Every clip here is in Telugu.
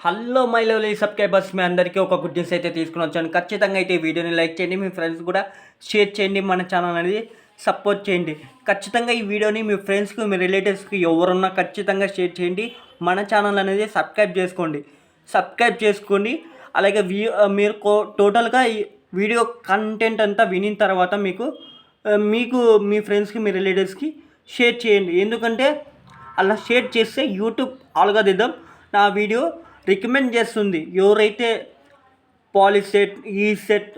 హలో మై లవ్లీ సబ్స్క్రైబర్స్, మీ అందరికీ ఒక గుడ్ న్యూస్ అయితే తీసుకుని వచ్చాను. ఖచ్చితంగా అయితే ఈ వీడియోని లైక్ చేయండి, మీ ఫ్రెండ్స్ కూడా షేర్ చేయండి, మన ఛానల్ అనేది సపోర్ట్ చేయండి. ఖచ్చితంగా ఈ వీడియోని మీ ఫ్రెండ్స్కి, మీ రిలేటివ్స్కి ఎవరున్నా ఖచ్చితంగా షేర్ చేయండి. మన ఛానల్ అనేది సబ్స్క్రైబ్ చేసుకోండి. అలాగే మీరు టోటల్గా ఈ వీడియో కంటెంట్ అంతా వినిన తర్వాత మీకు మీ ఫ్రెండ్స్కి, మీ రిలేటివ్స్కి షేర్ చేయండి. ఎందుకంటే అలా షేర్ చేస్తే యూట్యూబ్ ఆల్గోరిథం నా వీడియో రికమెండ్ చేస్తుంది. ఎవరైతే పాలిసెట్, ఈసెట్,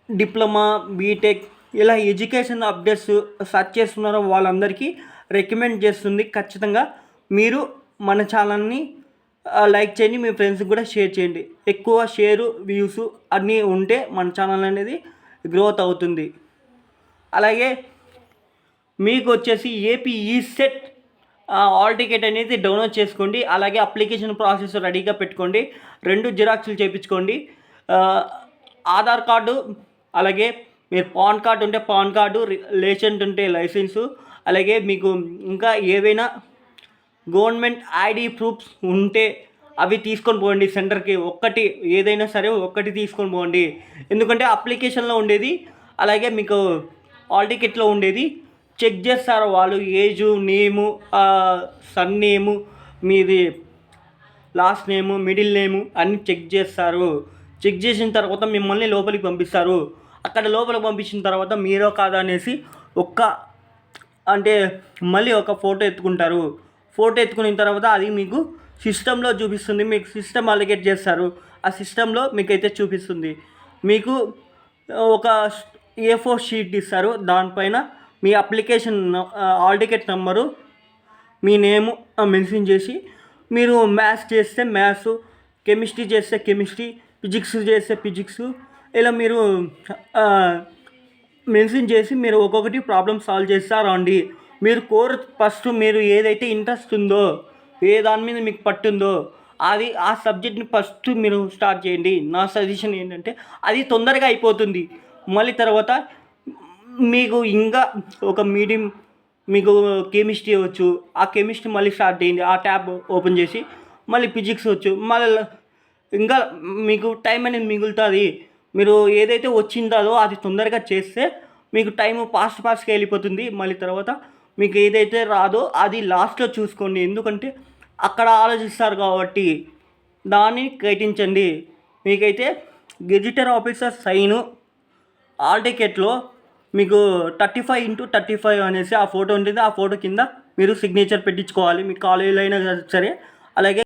డిప్లొమా, బీటెక్ ఇలా ఎడ్యుకేషన్ అప్డేట్స్ సెర్చ్ చేస్తున్నారో వాళ్ళందరికీ రికమెండ్ చేస్తుంది. ఖచ్చితంగా మీరు మన ఛానల్ని లైక్ చేయండి, మీ ఫ్రెండ్స్కి కూడా షేర్ చేయండి. ఎక్కువ షేరు, వ్యూస్ అన్నీ ఉంటే మన ఛానల్ అనేది గ్రోత్ అవుతుంది. అలాగే మీకు వచ్చేసి ఏపీ ఈసెట్ ఆల్ టికెట్ అనేది డౌన్లోడ్ చేసుకోండి. అలాగే అప్లికేషన్ ప్రాసెస్ రెడీగా పెట్టుకోండి. 2 జిరాక్స్లు చేయించుకోండి. ఆధార్ కార్డు, అలాగే మీరు పాన్ కార్డు ఉంటే పాన్ కార్డు, లైసెన్స్ ఉంటే లైసెన్సు, అలాగే మీకు ఇంకా ఏవైనా గవర్నమెంట్ ఐడి ప్రూఫ్స్ ఉంటే అవి తీసుకొని పోండి సెంటర్కి. ఏదైనా సరే ఒక్కటి తీసుకొని పోండి. ఎందుకంటే అప్లికేషన్లో ఉండేది, అలాగే మీకు ఆల్ టికెట్లో ఉండేది చెక్ చేస్తారు వాళ్ళు. ఏజు, నేము, సన్ నేము, మీది లాస్ట్ నేము, మిడిల్ నేము అన్నీ చెక్ చేస్తారు. చెక్ చేసిన తర్వాత మిమ్మల్ని లోపలికి పంపిస్తారు. అక్కడ లోపలికి పంపించిన తర్వాత మీరో కాదా అనేసి మళ్ళీ ఒక ఫోటో ఎత్తుకుంటారు. ఫోటో ఎత్తుకున్న తర్వాత అది మీకు సిస్టంలో చూపిస్తుంది. మీకు సిస్టమ్ అలొకేట్ చేస్తారు. ఆ సిస్టంలో మీకైతే చూపిస్తుంది. మీకు ఒక A4 షీట్ ఇస్తారు. దానిపైన మీ అప్లికేషన్ ఆల్ టికెట్ నెంబరు, మీ నేము మెన్షన్ చేసి, మీరు మ్యాథ్స్ చేస్తే మ్యాథ్స్, కెమిస్ట్రీ చేస్తే కెమిస్ట్రీ, ఫిజిక్స్ చేస్తే ఫిజిక్స్, ఇలా మీరు మెన్షన్ చేసి మీరు ఒక్కొక్కటి ప్రాబ్లమ్ సాల్వ్ చేస్తారండి. మీరు ఫస్ట్ మీరు ఏదైతే ఇంట్రెస్ట్ ఉందో, ఏ దాని మీద మీకు పట్టుందో ఆ సబ్జెక్ట్ని ఫస్ట్ మీరు స్టార్ట్ చేయండి. నా సజెషన్ ఏంటంటే అది తొందరగా అయిపోతుంది. మళ్ళీ తర్వాత మీకు ఇంకా ఒక మీడియం, మీకు కెమిస్ట్రీ వచ్చు, ఆ కెమిస్ట్రీ మళ్ళీ స్టార్ట్ చేయండి. ఆ ట్యాబ్ ఓపెన్ చేసి మళ్ళీ ఫిజిక్స్ వచ్చు, మళ్ళీ ఇంకా మీకు టైం అనేది మిగులుతుంది. మీరు ఏదైతే వచ్చిందో అది తొందరగా చేస్తే మీకు టైం ఫాస్ట్గా వెళ్ళిపోతుంది. మళ్ళీ తర్వాత మీకు ఏదైతే రాదో అది లాస్ట్లో చూసుకోండి. ఎందుకంటే అక్కడ ఆలోచిస్తారు కాబట్టి దాన్ని కేటించండి. మీకైతే గెజిటెడ్ ఆఫీసర్ సైను ఆల్ టికెట్లో మీకు 35x35 అనేసి ఆ ఫోటో ఉంటుంది. ఆ ఫోటో కింద మీరు సిగ్నేచర్ పెట్టించుకోవాలి. మీ కాలేజీలో అయినా సరే. అలాగే